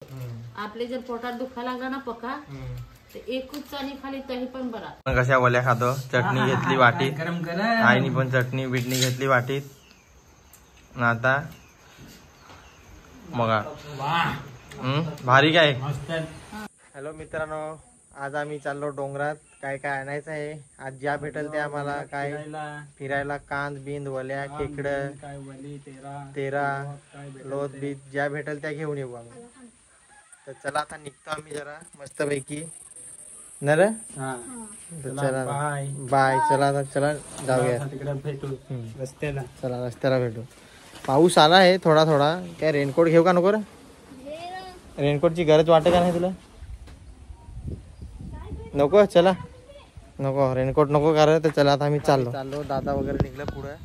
आपले जर पोटात दुखा लागला ना पका तर एकच आणि खाली तरी पण बरा। कशा वल्या खातो, चटणी घेतली वाटीत, आईनी पण चटणी बिटणी घेतली वाटीत। आता बघा भारी काय। हॅलो मित्रांनो, आज आम्ही चाललो डोंगरात, काय काय आणायचं आहे। आज ज्या भेटेल त्या आम्हाला काय फिरायला कांद बिंद वल्या खेकड तेरा लोत बीत ज्या भेटेल त्या घेऊन येऊ आम्ही। तर चला आता निघतो आम्ही जरा मस्त पैकी न रे। चला बाय, चला आता चला जाऊया रस्त्याला, चला रस्त्याला भेटू। पाऊस आला आहे थोडा थोडा, काय रेनकोट घेऊ का नको रे? रेनकोटची गरज वाटत का नाही तुला? नको, चला नको रेनकोट नको का रे? तर चला आता आम्ही चाललो, दादा वगैरे निघलं पुढे,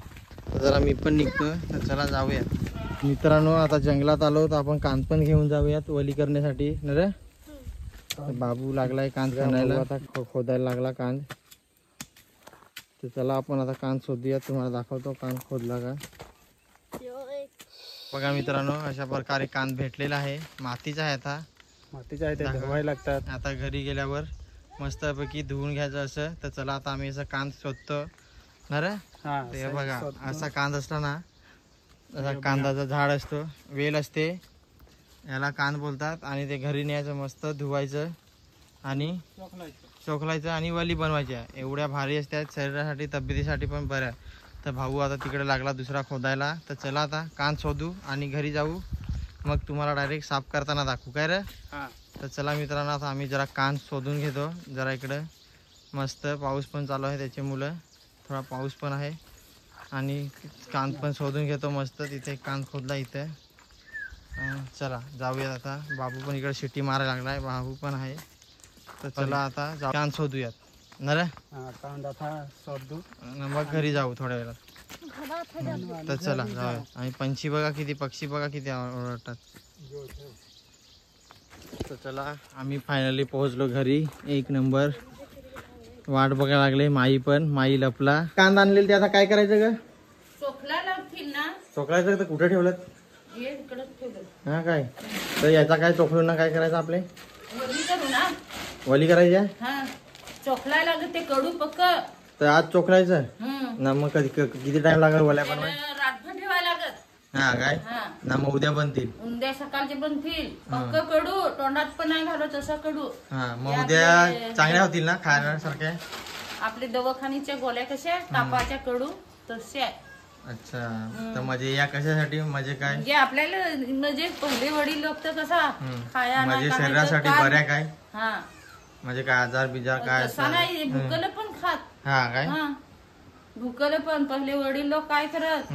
तर जरा मी पण निघतो, तर चला जाऊया मित्रांनो। आता जंगलात आलो तर आपण कांद पण घेऊन जाऊयात वली करण्यासाठी न रे। बाबू लागलाय कांद खणायला, आता खोदायला लागला कांद, तर चला आपण आता कांद शोधूया, तुम्हाला दाखवतो कांद खोदला का। बघा मित्रांनो, अशा प्रकारे कांद भेटलेला आहे, मातीचा आहे, आता मातीचा आहे, ते धुवायला लागतात। आता घरी गेल्यावर मस्त पैकी धुवून घ्यायचं असं। तर चला आता आम्ही असं कांद शोधतो ना रे। ते बघा असा कांद असला ना, असा कांदाचा झाड असतो, वेल असते, याला कांद बोलतात। आणि ते घरी न्यायचं, मस्त धुवायचं आणि चोखलायचं आणि वली बनवायची। एवढ्या भारी असतात, शरीरासाठी तब्येतीसाठी पण बऱ्या। तर भाऊ आता तिकडे लागला दुसरा खोदायला, तर चला आता कांद शोधू आणि घरी जाऊ, मग तुम्हाला डायरेक्ट साफ करताना दाखवू काय रे। तर चला मित्रांनो, आता आम्ही जरा कांद शोधून घेतो। जरा इकडं मस्त पाऊस पण चालू आहे, त्याच्यामुळं थोडा पाऊस पण आहे, आणि कांद पण शोधून घेतो मस्त। तिथे कांद खोदला इथे, चला जाऊयात आता। बाबू पण इकडे शिट्टी मारायला लागलाय, बाबू पण आहे, तर चला आता कांद शोधूयात ना रे। कांद आता शोधू, मग घरी जाऊ थोड्या वेळात। तर चला जाऊया। आणि पंछी बघा किती, पक्षी बघा किती ओरडतात। तर चला आम्ही फायनली पोहोचलो घरी, एक नंबर। वाट बघायला लागले, माई पण, माई लपला। कांद आणलेली ते आता काय करायचं ग? चोखला लागतील ना, चोखलायचं तर कुठे ठेवलं? हा काय, तर याचा काय चोखलून ना काय करायचं आपले? वली करू ना, वली करायची आहे। हा चोखलाय लागत, ते कडू पक्क। तर आज चोखलायचं ना, मग कधी किती टाइम लागेल वल्या बनवाय? रातभर ठेवायला लागत। हा काय ना, मग उद्या बनतील, उद्या सकाळचे बनतील पक्क कडू, तोंडात पण नाही घालत असं कडू। हा मग उद्या चांगल्या होतील ना खाण्यासारखे? आपले दवाखान्याच्या गोळ्या कशा तापाच्या कडू तशा। अच्छा, तर म्हणजे या कशासाठी, म्हणजे काय, म्हणजे आपल्याला म्हणजे पहिले वडील लोक तर कसा खाया म्हणजे शरीरासाठी बऱ्या काय? हा म्हणजे काय आजार बिजार काय असं नाही, भुकलं पण खात। हा काय, भुकलं पण पहिले वडील लोक काय करत,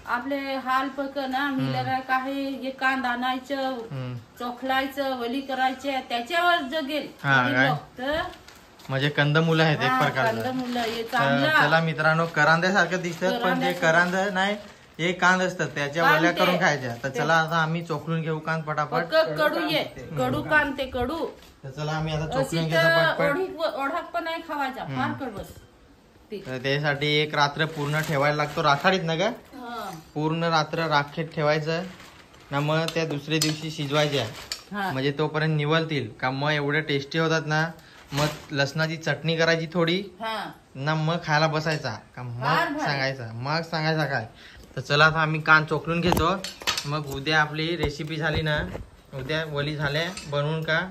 आपले हाल पक ना मिळाला काही हे कांद आणायचं, चोखलायचं, वली करायचे, त्याच्यावर जगेल लोक। तर म्हणजे कंदमुलं आहेत एक प्रकारचं कंदमुलं। चला मित्रांनो, करांद्यासारखं दिसतात, पण ते करांद नाही, हे कांद असतात, त्याच्या वल्या करून खायच्या। तर चला आता आम्ही चोखलून घेऊ कांद पटापट। कडू ये, कडू कांद ते कडू। तर चला आम्ही आता चोखलून घेतो पटपट। ओढाक पण नाही खावायचा, फार कडवस। त्यासाठी एक रात्र पूर्ण ठेवायला लागतो राखाडीत ना ग, पूर्ण रात्र राखेत ठेवायचं ना, मग त्या दुसऱ्या दिवशी शिजवायच्या, म्हणजे तोपर्यंत निवलतील का, मग एवढे टेस्टी होतात ना। मग लसणाची चटणी करायची थोडी ना, मग खायला बसायचा का, मग सांगायचा काय। तर चला आता आम्ही कांद चोखलून घेतो, मग उद्या आपली रेसिपी झाली ना, उद्या वली झाल्या बनवून का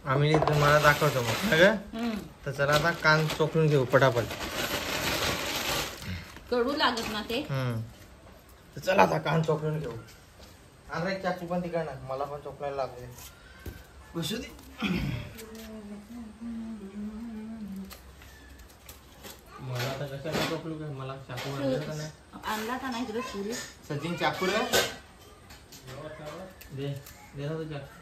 आम्ही तुम्हाला दाखवतो मग सगळं। तर चला आता कांद चोखलून घेऊ पटापट, कडू लागत ना ते। तर चला आता कांद चोखलून घेऊ। आणा एक चाकू पण तिकडे ना, मला पण चोखलायला लागले, बसू दे। मला आता कशाला चोखलू काय, मला चाकू आणला का नाही तुला पुरी? सचिन चाकू रे दे ना तो चाकू।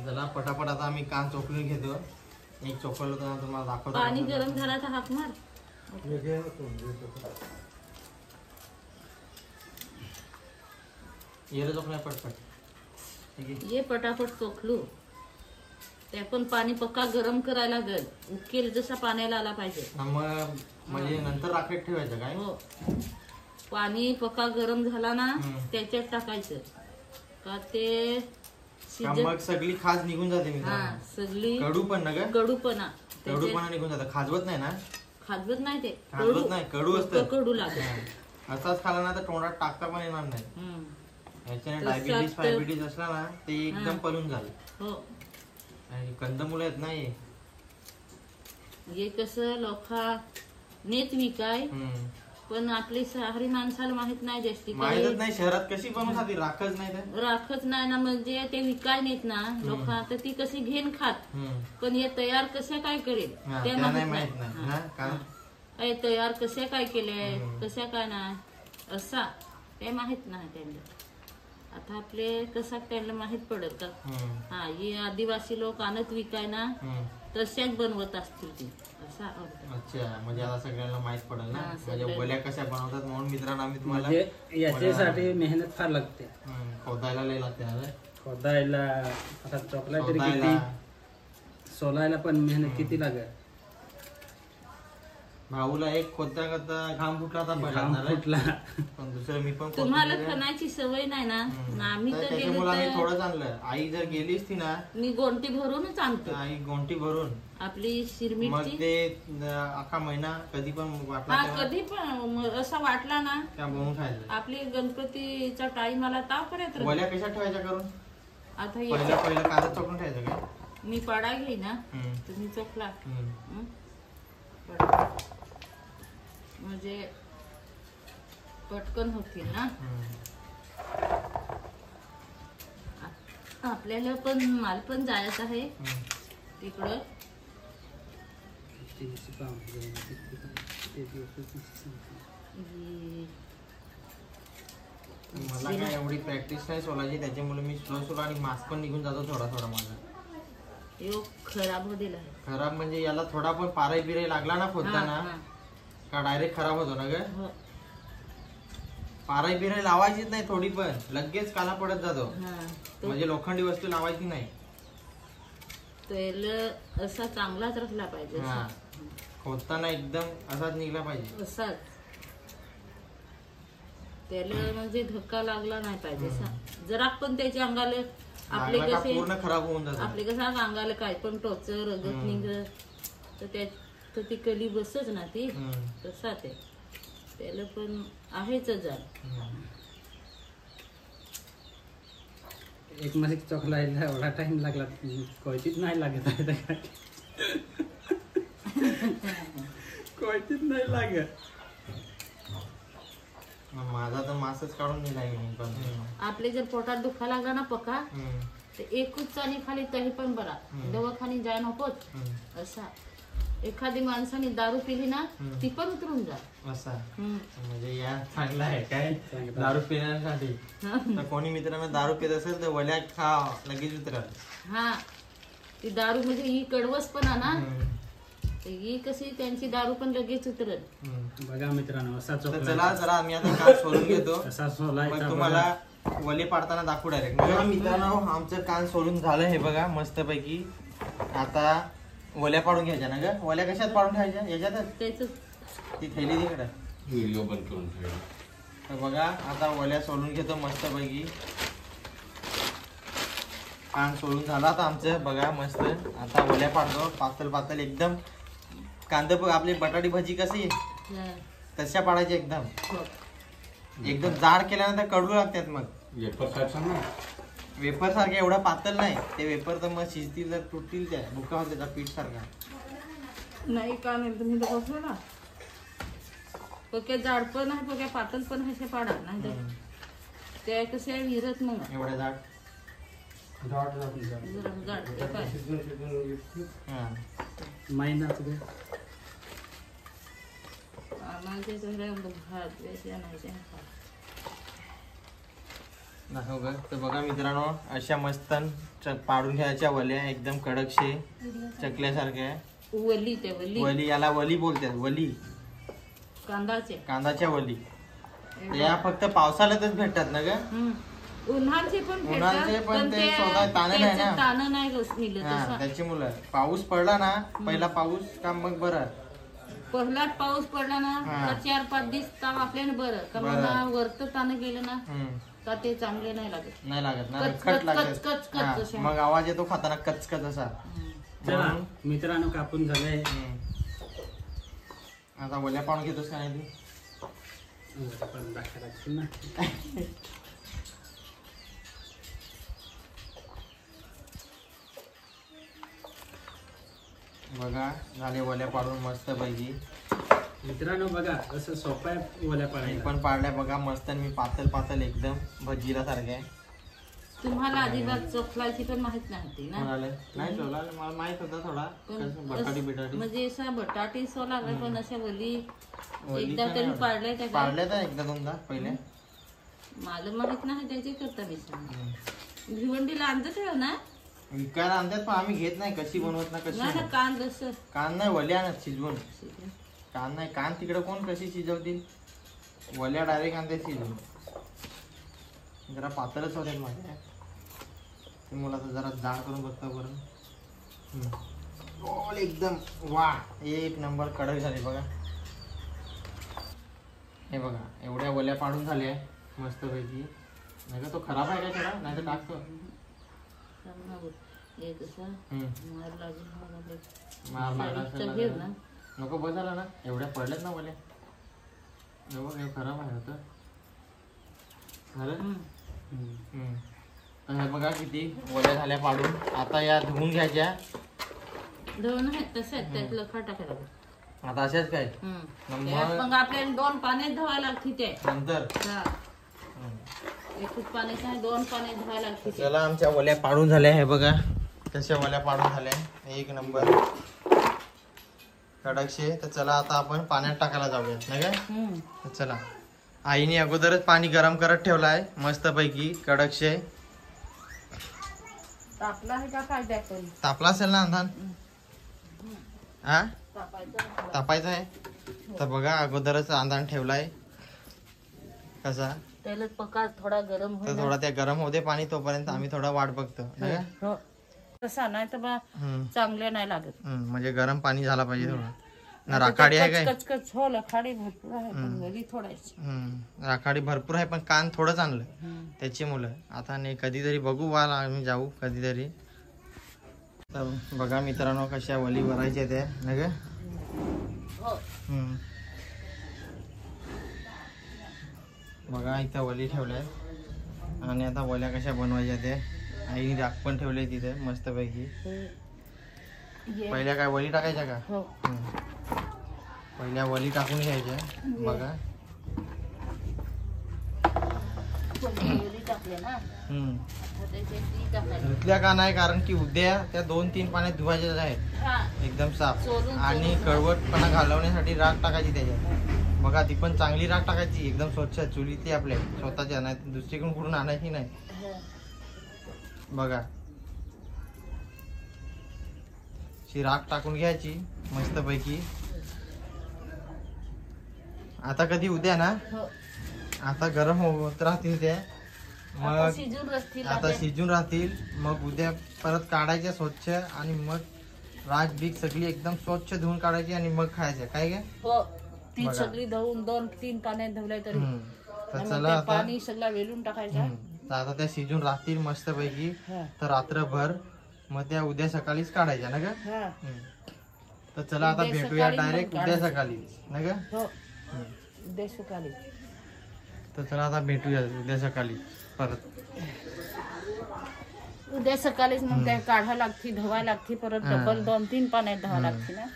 चला पटापट आता आम्ही कांद चोखलून घेतो, एक चोखलं होतं तुम्हाला दाखवतो। पाणी गरम झाला तर हाक मार, ये चोखला पटपट, ये पटापट चोखलू। ते पण पाणी पक्का गरम करायला लागेल, उकेल जसा पाण्याला आला पाहिजे। मग म्हणजे नंतर राखेत ठेवायचं काय? पाणी पका गरम झाला ना त्याच्यात टाकायचं का ते मग सगळी खाज निघून जाते मी. हा सगळी कडू पण ना ग, कडूपणा निघून जातं. खाजवत नाही ना? खाजवत नाही ते, खाजवत नाही, कडू असतं. कडू लागत. असाच खाला ना तर तोंडात टाकता पण येणार नाही. याच्याने डायबिटीज असला ना ते एकदम पलून झालं. हो, आणि कंदमुळं आहेत ना हे कसं लोका नेत विकाय, पण आपली शहरी माणसाला माहित नाही जास्ती. माहितच नाही शहरात कशी बनवून खाती, राखच नाही तर राखच नाही ना, म्हणजे ते विकाय नेत ना लोक, तर ती कशी घेऊन खात, पण हे तयार कसे काय करेल ते माहित नाही. तयार कसे काय केले, कशा काय नाही असा ते माहित नाही त्यांना. आता आपले कसं त्यांना माहित पडत का? हा, हे आदिवासी लोक आणत विकाय ना तशाच बनवत असतील ती असा. अच्छा, म्हणजे आता सगळ्यांना माहित पडेल ना म्हणजे वल्या कशा बनवतात. म्हणून मित्रांनो आम्ही तुम्हाला याच्यासाठी मेहनत फार लागते, खोदायला लय लागते ना. खोदायला आता चॉकलेट तरी किती, सोलायला पण मेहनत किती लागेल. भाऊला एक खोदता करता घाम फुटला फुटला, पण दुसरं मी पण तुम्हाला खाण्याची सवय नाही ना. आम्ही तर आम्ही थोडंच आणलं. आई जर गेलीच ती ना, मी गोंटी भरूनच आणतो. आई गोंटी भरून आपली शिरमिरची, मग ते अख्खा महिना कधी पण वाटला, कधी पण असा वाटला ना त्या बनवून खायचं. आपली गणपतीचा टाइम आला ताव करत. वल्या कशा ठेवायच्या करून? आता पहिलं कांदा चोकून ठेवायचं का? मी पाडा घेई ना, तुम्ही चोखला म्हणजे पटकन होतील ना. आपल्याला पण माल पण जायचं आहे तिकडं. मला काय एवढी प्रॅक्टिस नाही सोलाची, त्याच्यामुळे मी स्लो आणि मास्क पण निघून जातो थोडा थोडा. माझा खराब होईल. खराब म्हणजे याला थोडा पण पाराई बिराई लागला ना खोदताना का डायरेक्ट खराब होतो ना ग. पाराई बिराई लावायचीच नाही थोडी पण, लगेच काला पडत जातो. म्हणजे लोखंडी वस्तू लावायची नाही. तेल असा चांगलाच रखला पाहिजे, खोदताना एकदम असाच निघला पाहिजे. असाच त्याला म्हणजे धक्का लागला नाही पाहिजे. जरा पण त्याच्या अंगाला आपले कसे पूर्ण खराब होऊन जातात. आपले कसं अंगाला काय पण टोचर रगत निघत तर त्या ती कली बसच ना ती तसा ते त्याला पण आहेच जर. एक मासिक चॉकलायला एवढा टाइम लागला, कोयतीच नाही लागत आहे. कोयतीच नाही लागत. माझा तर मासच काढून दिलाय. आपले जर पोटात दुखा लागला ना पका, तर एकच चानी खाली तरी पण बरा, दवाखानी जाय नकोच असा. एखादी माणसाने दारू पिली ना ती पण उतरून जा असा. म्हणजे या चांगला आहे काय दारू पिण्यासाठी. तर कोणी मित्रांना दारू पित असेल तर वल्या खा, लगेच उतरल. हा, ती दारू म्हणजे ही कडवसपणा ना, ही कशी त्यांची दारू पण लगेच उतरल. बघा मित्रांनो असा चला जरा आम्ही आता काम सोडून घेतो. असा सोलायचा तुम्हाला वले पाडताना दाखवू डायरेक्ट. मित्रांनो आमचं कान सोडून झालं हे बघा मस्त पैकी. आता वल्या पाडून घ्यायच्या ना ग. वल्या कशात पाडून ठेवायच्या? याच्यातच ती थैली तिकडे व्हिडिओ बंद करून ठेवली. तर बघा आता वल्या सोडून घेतो मस्त पैकी. कान सोडून झाला आता आमचं बघा मस्त. आता वल्या पाडतो पातळ पातळ एकदम. कांदा आपली बटाटी भाजी कशी तशा पाडायच्या एकदम. एकदम जाड केल्यानंतर कडू लागतात. मग वेफर सारखे एवढा पातळ नाही ते. वेफर तर मग शिजतील तर तुटतील, त्या भुका होते त्या पीठ सारखा नाही. का नाही तुम्ही तर बसलो ना, पक्या जाड पण आहे पक्या पातळ पण आहे. असे पाडा नाही तर ते कसे विरत मग एवढ्या जाड दाखव ग. तर बघा मित्रांनो अशा मस्त पाडून घ्यायच्या वल्या एकदम कडकशे चकल्यासारख्या. वली ते वली याला वली बोलतात. वली कांदाच्या वली. या फक्त पावसाळ्यातच भेटतात ना ग. उन्हाळचे पण ते ताण नाही त्याची मुलं. पाऊस पडला ना पहिला पाऊस का मग बरं पहिलाच पाऊस पडला ना हा. तर 4-5 दिवस ताव आपल्याला बरं का बरं. मग वरत तानं गेलं ना का ते चांगले नाही लागत. नाही लागत ना, कच खट कच लागत. कच कच कच हा, अशा. मग आवाज येतो खाताना कचकच असा. चला मित्रांनो कापून झालंय. आता वल्या पाहून घेतोस का नाही पण दाखवा लागतील ना. बघा झाले वल्या पाडून मस्त पैकी. मित्रांनो बघा असं सोपं आहे ओल्या मी पाडायला. पण पाडल्या बघा मस्त. मी पातळ पातळ एकदम भजीला सारखे आहे. तुम्हाला अजिबात चोखलायची पण माहित नव्हती ना. म्हणाले नाही सोला मला माहित होता थोडा कसं बटाटी बिटाटी म्हणजे असा बटाटी सोला पण अशा वली वली एकदा पण तरी आहे. पाडल्या त्या का? पाडल्या तर एकदा दोनदा पहिले. मला माहित नाही त्याची करता मी भिवंडीला आणत ठेव ना. विकायला आणतात पण आम्ही घेत नाही. कशी बनवत ना कशी नाही ना कांद असं कान नाही वल्या आणत शिजवून. कान नाही कान तिकडे कोण कशी शिजवतील. वल्या डायरेक्ट आणते शिजवून. जरा पातळच होते माझ्या ते मला तर जरा जाड करून बघता बरं. गोल एकदम वा एक नंबर कडक झाले बघा. हे बघा एवढ्या वल्या पाडून झाल्या मस्त पैकी. नाही का तो खराब आहे का थोडा नाही तर टाकतो. मार लागला असेल ना. नको बसायला ना एवढ्या पडल्यात ना वल्या. हे खराब आहे होतं खरं. तर हे बघा किती वल्या झाल्या पाडून. आता या धुवून घ्यायच्या. दोन आहेत तसे त्यातलं खा टाकायला. आता अशाच काय मग आपल्याला 2 पाण्यात धुवायला लागते ते नंतर. हा. एकच पाण्याचं आहे 2 पाण्यात धुवायला लागते ते. चला आमच्या वल्या पाडून झाल्या. हे बघा कशा वल्या पाडून झाल्या एक नंबर कडकशे. तर चला आता आपण पाण्यात टाकायला जाऊयात नाही काय. तर चला आईने अगोदरच पाणी गरम करत ठेवलं आहे मस्त पैकी कडकशे. तापला आहे का काय द्या तरी तापला असेल ना अंधान. हा तापायचं तापायचं आहे. तर बघा अगोदरच अंधान ठेवलाय कसा. त्याला पका थोडा गरम तर थोडा त्या गरम होते पाणी तोपर्यंत आम्ही थोडा वाट बघतो नाही का? तसा नाही तर बा चांगले नाही लागत. म्हणजे गरम पाणी झाला पाहिजे थोडा. ना राखाडी आहे काय. कचकच हो राखाडी भरपूर आहे पण वली थोडायची. राखाडी भरपूर आहे पण कान थोडंच आणलं त्याची मुलं. आता नाही कधीतरी बघू वाल आम्ही जाऊ कधीतरी. तर बघा मित्रांनो कशा वली भरायच्या त्या नाही का. बघा इथं वली ठेवल्या आणि आता वल्या कशा बनवायच्या त्या. आईने राख पण ठेवले तिथे मस्त पैकी. पहिल्या काय वली टाकायच्या का. पहिल्या वली टाकून घ्यायच्या. बघा धुतल्या का नाही कारण की उद्या त्या 2-3 पाण्यात धुवायच्या आहेत एकदम साफ. आणि कळवटपणा घालवण्यासाठी राख टाकायची त्याच्यात. बघा ती पण चांगली राख टाकायची एकदम स्वच्छ चुलीतली आपल्या स्वतःच्या नाही दुसरीकडून कुठून आणायची नाही. बघा शी राख टाकून घ्यायची मस्त पैकी. आता कधी उद्या ना आता गरम होत राहतील त्या मग आता शिजून राहतील. मग उद्या परत काढायच्या स्वच्छ आणि मग राख बीक सगळी एकदम स्वच्छ धुवून काढायची आणि मग खायच्या काय काय. ती सगळी धुवून 2-3 पाण्यात धुवल्या तरी. तर चला आता पाणी सगळं वेलून टाकायचं. आता त्या शिजून राहतील मस्त पैकी. तर रात्रभर मग त्या उद्या सकाळीच काढायच्या ना का. तर चला आता भेटूया डायरेक्ट उद्या सकाळी ना का. उद्या सकाळी. तर चला आता भेटूया उद्या सकाळी परत. उद्या सकाळीच मग त्या काढायला लागते धुवायला लागते परत डबल 2-3 पाण्यात धुवा लागते ना.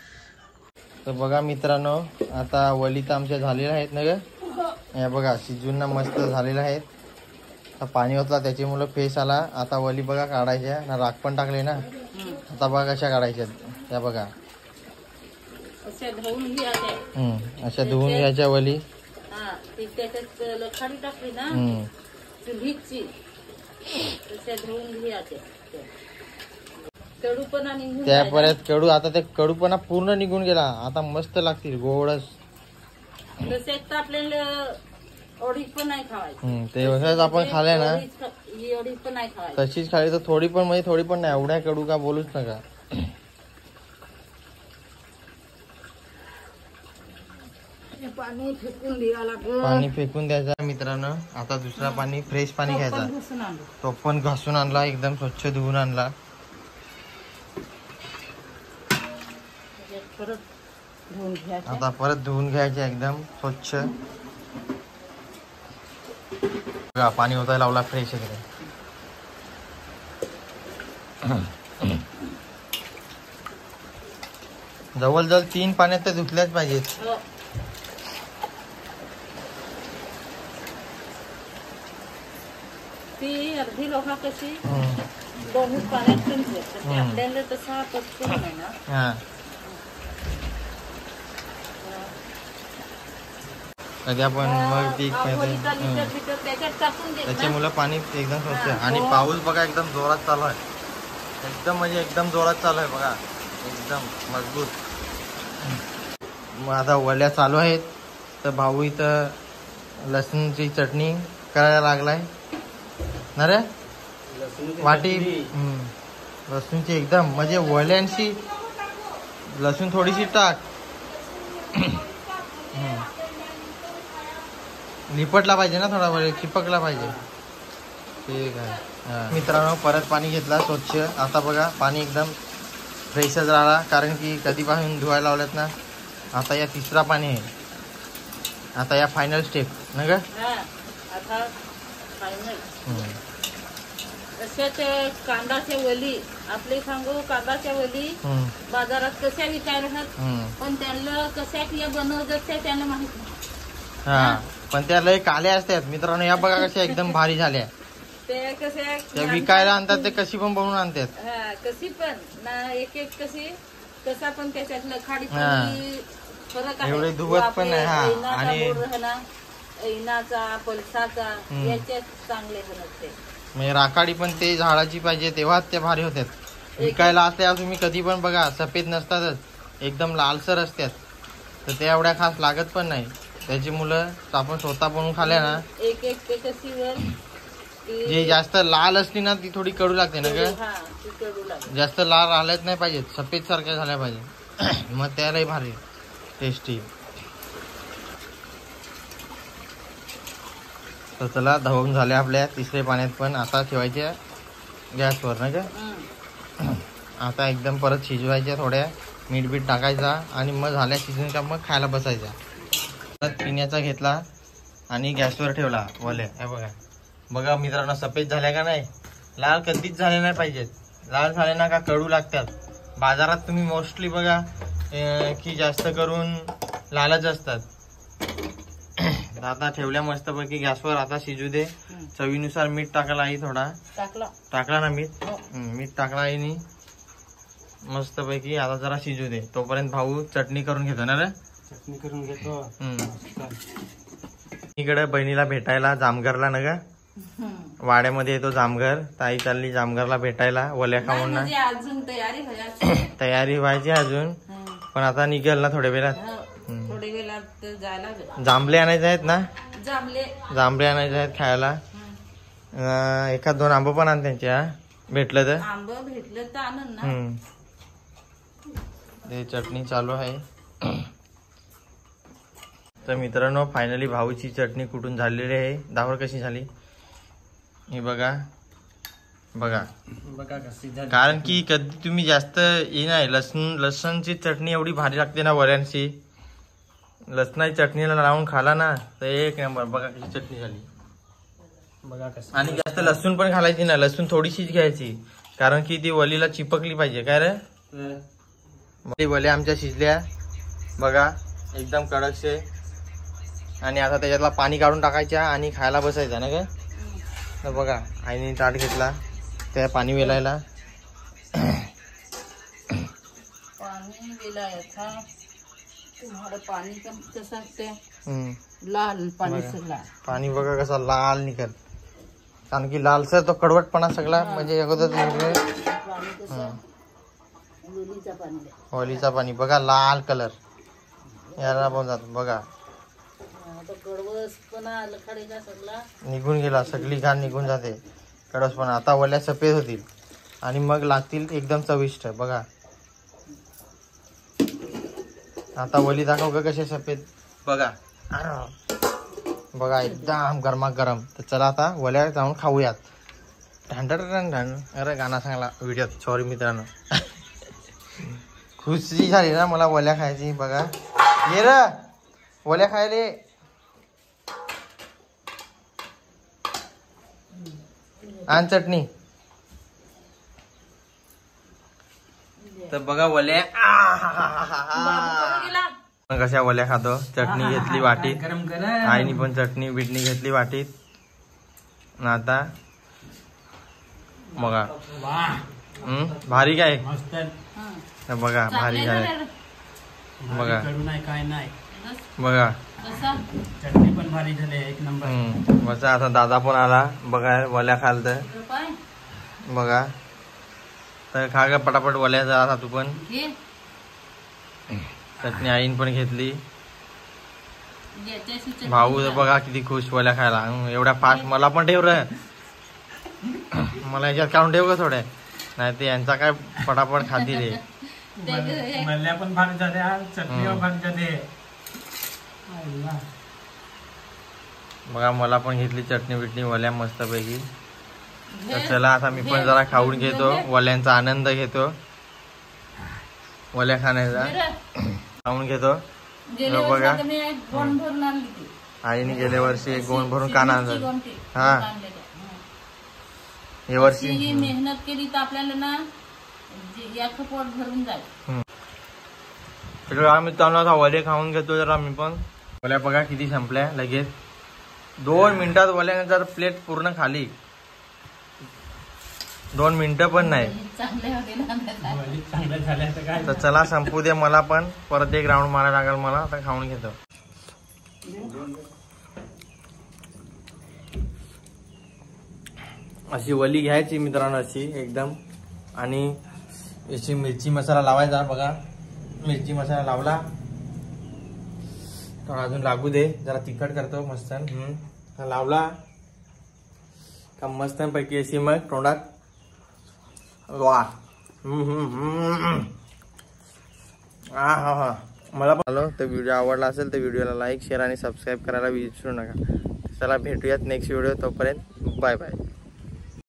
तर बघा मित्रांनो आता वली तर आमच्या झालेल्या आहेत ना ग. हे बघा शिजून ना मस्त झालेल्या आहेत. आता पाणी होतला त्याच्यामुळे फेस आला. आता वली बघा काढायच्या ना. राख पण टाकले ना. आता बघा कशा काढायच्या त्या बघा. अशा धुवून घ्यायच्या. अशा धुवून घ्यायच्या वली. त्याच्यात लखाडी टाकली ना चुलीची तशा धुवून घ्यायच्या. कडूपणा निघून त्या परत कडू आता ते कडूपणा पूर्ण निघून गेला. आता मस्त लागतील गोडच. तसेच तर आपल्याला ओढी पण नाही खावायची. ते असंच आपण खाल्ल्या ना ओढी पण नाही खावायची. तशीच खाली तर थोडी पण म्हणजे थोडी पण नाही. एवढ्या कडू का बोलूच नका. पाणी फेकून द्यावं लागेल. पाणी फेकून द्यायचं मित्रांनो. आता दुसरा पाणी फ्रेश पाणी घ्यायचा. तो पण घासून आणला, एकदम स्वच्छ धुवून आणला. आता परत धुवून घ्यायचे एकदम स्वच्छ. पाणी ओतायला लावला फ्रेश एकदम. जवळजवळ 3 पाण्यात तर धुतल्याच पाहिजेत. ती अर्धी लोक कशी 2 पाण्यात पण आपल्याला तसा पटकन नाही ना. कधी आपण मग ती त्याच्यामुळे पाणी एकदम स्वच्छ. आणि पाऊस बघा एकदम जोरात चालू आहे. एकदम म्हणजे एकदम जोरात चालू आहे बघा, एकदम मजबूत. मग आता वल्या चालू आहेत. तर भाऊ इथं लसूणची चटणी करायला लागलाय ना रे. वाटी लसूणची एकदम म्हणजे वल्यांशी लसूण थोडीशी टाक. लिपटला पाहिजे ना, थोडा वेळ चिपकला पाहिजे. ठीक आहे मित्रांनो. परत पाणी घेतला स्वच्छ. आता बघा पाणी एकदम फ्रेशच राहिला, कारण की कधीपासून धुवायला लावल्यात ना. आता या तिसरा पाणी आहे. आता या फायनल स्टेप ना ग. कांदाच्या वली आपले सांगू, कांदाच्या वली बाजारात कशा विकायला, पण त्यांना कशा बनवतात त्यांना माहित नाही. पण त्या लय काल्या असतात मित्रांनो. या बघा कशा एकदम भारी झाल्या. ते कशा त्या विकायला आणतात, ते कशी पण बनवून आणतात. कशी पण ना, एक एक कशी कसा पण त्याच्यातलं खाडी फरक आहे. एवढे धुवत पण नाही. आणि ऐनाचा पलसाचा याच्यात चांगले बनवते. म्हणजे राखाडी पण ते झाडाची पाहिजे तेव्हाच त्या भारी होतात. विकायला असल्या तुम्ही कधी पण बघा सफेद नसतातच, एकदम लालसर असतात. तर त्या एवढ्या खास लागत पण नाही. त्याची मुलं आपण स्वतः बनवून खाल्ल्या ना, एक एक ते कशी जे जास्त लाल असली ना ती थोडी कडू लागते ना ग. जास्त लाल राहिल्याच नाही पाहिजेत, सफेद सारख्या झाल्या पाहिजे. मग त्यालाही भारी टेस्टी. तर चला धवून झाले आपल्या तिसऱ्या पाण्यात पण. आता ठेवायच्या गॅसवर ना ग. आता एकदम परत शिजवायच्या, थोड्या मीठ बीठ टाकायचा आणि मग झाल्या शिजून का मग खायला बसायचा. परत पिण्याचा घेतला आणि गॅसवर ठेवला वले. हे बघा बघा मित्रांनो, सफेद झाल्या का नाही. लाल कधीच झाले नाही पाहिजेत. लाल झाले ना का कडू लागतात. बाजारात तुम्ही मोस्टली बघा की जास्त करून लालच असतात. आता ठेवल्या मस्तपैकी गॅसवर. आता शिजू दे. चवीनुसार मीठ टाकला आई, थोडा टाकला ना मीठ. मीठ टाकला आईनी मस्तपैकी. आता जरा शिजू दे. तोपर्यंत भाऊ चटणी करून घेतो ना रे. चटणी करून घेतो. इकडे बहिणीला भेटायला जामघरला ना ग. वाड्यामध्ये येतो जामघर. ताई चालली जामघरला भेटायला वल्या खाऊन ना. अजून तयारी व्हायची अजून, पण आता निघेल ना थोड्या वेळात. थोड्या वेळात जायला. जांभळे आणायचे आहेत ना. जांभळे आणायचे आहेत खायला. एखाद 2 आंबं पण आण त्यांच्या, भेटलं तर. आंब भेटलं तर आणून ना. ते चटणी चालू आहे. तर मित्रांनो फायनली भाऊची चटणी कुठून झालेली आहे. दावर कशी झाली हे बघा बघा बघा कशी झाली. कारण की कधी तुम्ही जास्त हे नाही, लसूणची चटणी एवढी भारी लागते ना वऱ्यांची. लसणाची चटणीला लावून खाला ना तर एक नंबर. बघा कशी चटणी झाली बघा कशी. आणि जास्त लसूण पण घालायची ना, लसूण थोडीशीच घ्यायची, कारण की ती वलीला चिपकली पाहिजे. काय रे वल्या आमच्या शिजल्या बघा एकदम कडकशे. आणि आता त्याच्यातला पाणी काढून टाकायच्या आणि खायला बसायचा ना काय. तर बघा आईने ताट घेतला त्या पाणी वेलायला. पाणी वेलायचा. तुम्हाला पाणी कसं असते लाल पाणी सगळा. पाणी बघा कसा लाल निघत, कारण की लालसर तो कडवटपणा सगळा. म्हणजे अगोदर होलीचा पाणी बघा लाल कलर याला पण जातो बघा. निघून गेला, सगळी घाण निघून जाते कडसपणा. आता वल्या सफेद होतील आणि मग लागतील एकदम चविष्ट. बघा आता वली दाखव का कसे सफेद. बघा बघा एकदम गरमागरम. तर चला आता वल्या जाऊन खाऊयात. अरे गाणं सांगला व्हिडिओत. सॉरी मित्रांनो. खुशी झाली ना मला वल्या खायची. बघा ये र वल्या खायले. आण चटणी. तर बघा वल्या कशा वल्या खातो. चटणी घेतली वाटीत. गरम गरम. आईनी पण चटणी बिटणी घेतली वाटीत. आता बघा भारी काय. तर बघा भारी झाले. बघा काय नाही. बघा चटणी पण भारी झाली एक नंबर. बस आता दादा पण आला. बघा वल्या खाल तर बघा. तर खा ग पटापट वल्याचा. आता तू पण चटणी आईन पण घेतली. भाऊ बघा किती खुश वल्या खायला. एवढ्या फास्ट मला पण ठेव र. मला याच्यात काढून ठेव ग थोड्या. नाही ते यांचा काय पटापट खाती रे. वल्या पण भारी झाल्या. चटणी भारी झाली. बघा मला पण घेतली चटणी बिटणी वल्या मस्त पैकी. तर चला आता मी पण जरा खाऊन घेतो. वल्यांचा आनंद घेतो. वल्या खाण्याचा खाऊन घेतो. बघा आईने गेल्या वर्षी एक गोण भरून काना आणलं. हा हे वर्षी मेहनत केली तर आपल्याला ना याचं पोट भरून जाईल. आम्ही आता वले खाऊन घेतो जरा. मी पण वल्या बघा किती संपल्या लगेच. 2 मिनिटात वल्यानंतर प्लेट पूर्ण खाली. 2 मिनिटं पण नाही. चांगलं झालं तर काय. तर चला संपू दे. मला पण परत एक राऊंड मारायला लागेल मला. आता खाऊन घेतो. अशी वली घ्यायची मित्रांनो अशी एकदम. आणि याची मिरची मसाला लावायचा. बघा मिरची मसाला लावला. तर अजून लागू दे. जरा तिखट करतो मस्त. लावला का मस्त पैकी अशी मग तोंडात वा. हा मला पण तर व्हिडिओ आवडला असेल तर व्हिडिओला लाईक शेअर आणि सबस्क्राईब करायला विसरू नका. चला भेटूयात नेक्स्ट व्हिडिओ. तोपर्यंत बाय बाय.